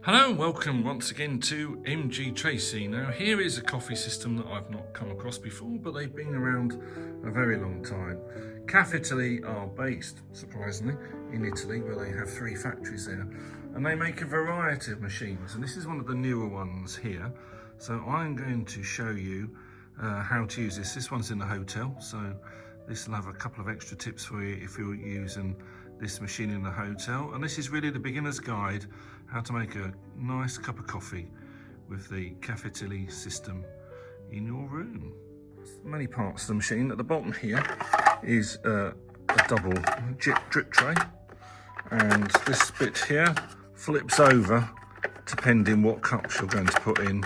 Hello and welcome once again to MG Tracy. Now here is a coffee system that I've not come across before, but they've been around a very long time. Caffitaly are based, surprisingly, in Italy, where they have 3 factories there, and they make a variety of machines, and this is one of the newer ones here. So I'm going to show you how to use this. This one's in the hotel, so this will have a couple of extra tips for you if you're using this machine in the hotel. And this is really the beginner's guide, how to make a nice cup of coffee with the Caffitaly system in your room. Many parts of the machine. At the bottom here is a double drip tray, and this bit here flips over depending what cups you're going to put in,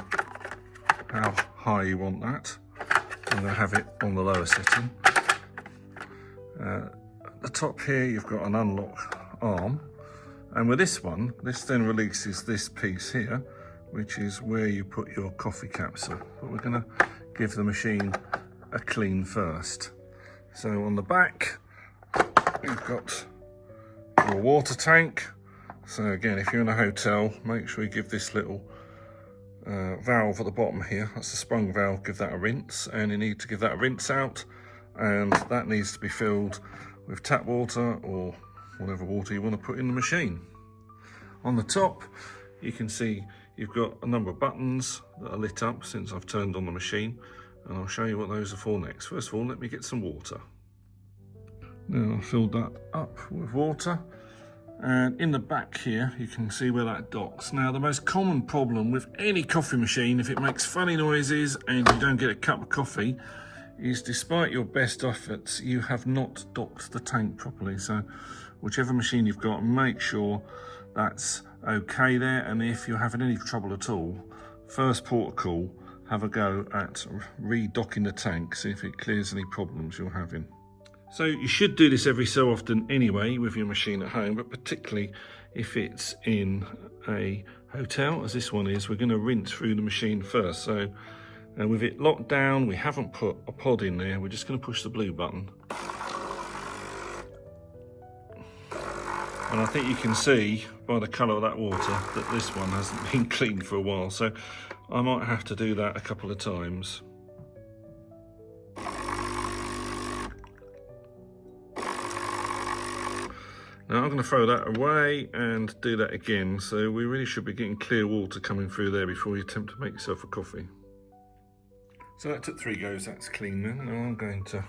how high you want that. I'm going to have it on the lower setting. At the top here you've got an unlock arm, and with this one, this then releases this piece here, which is where you put your coffee capsule. But we're going to give the machine a clean first. So on the back you've got your water tank. So again, if you're in a hotel, make sure you give this little valve at the bottom here, that's the sprung valve, give that a rinse, and you need to give that a rinse out, and that needs to be filled with tap water or whatever water you want to put in the machine. On the top you can see you've got a number of buttons that are lit up since I've turned on the machine, and I'll show you what those are for next. First of all, let me get some water. Now I've filled that up with water, and in the back here you can see where that docks. Now the most common problem with any coffee machine, if it makes funny noises and you don't get a cup of coffee, is despite your best efforts you have not docked the tank properly. So whichever machine you've got, make sure that's okay there, and if you're having any trouble at all, first port of call, have a go at re-docking the tank, see if it clears any problems you're having. So you should do this every so often anyway with your machine at home, but particularly if it's in a hotel, as this one is, we're going to rinse through the machine first. So with it locked down, we haven't put a pod in there, we're just going to push the blue button. And I think you can see by the colour of that water that this one hasn't been cleaned for a while, so I might have to do that a couple of times. Now I'm going to throw that away and do that again, so we really should be getting clear water coming through there before you attempt to make yourself a coffee. So that took 3 goes, that's clean now. Now I'm going to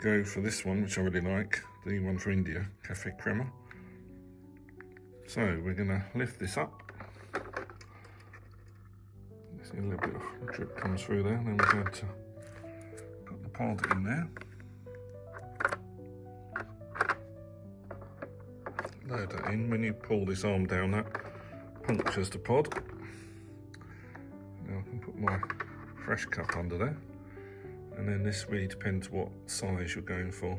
go for this one, which I really like, the one for India, Cafe Crema. So we're going to lift this up. See a little bit of drip comes through there, and then we're going to put the pod in there. Load that in. When you pull this arm down, that punctures the pod. Now I can put my fresh cup under there, and then this really depends what size you're going for.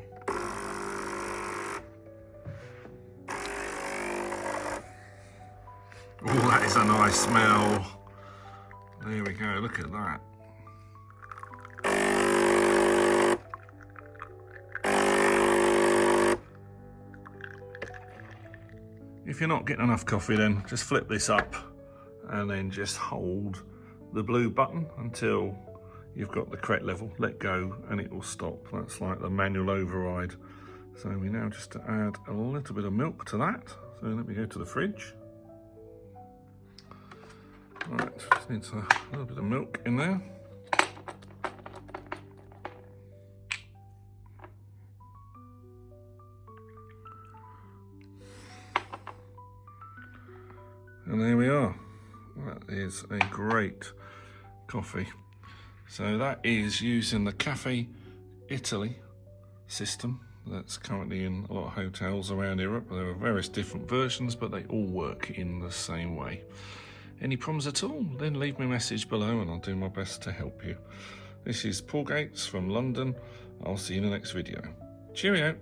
Oh, that is a nice smell. There we go, look at that. If you're not getting enough coffee, then just flip this up and then just hold the blue button until you've got the correct level. Let go and it will stop. That's like the manual override. So we now just to add a little bit of milk to that. So let me go to the fridge. Right, just needs a little bit of milk in there. And there we are. That is a great coffee. So that is using the Caffitaly system that's currently in a lot of hotels around Europe. There are various different versions, but they all work in the same way. Any problems at all, then leave me a message below and I'll do my best to help you. This is Paul Gates from London. I'll see you in the next video. Cheerio.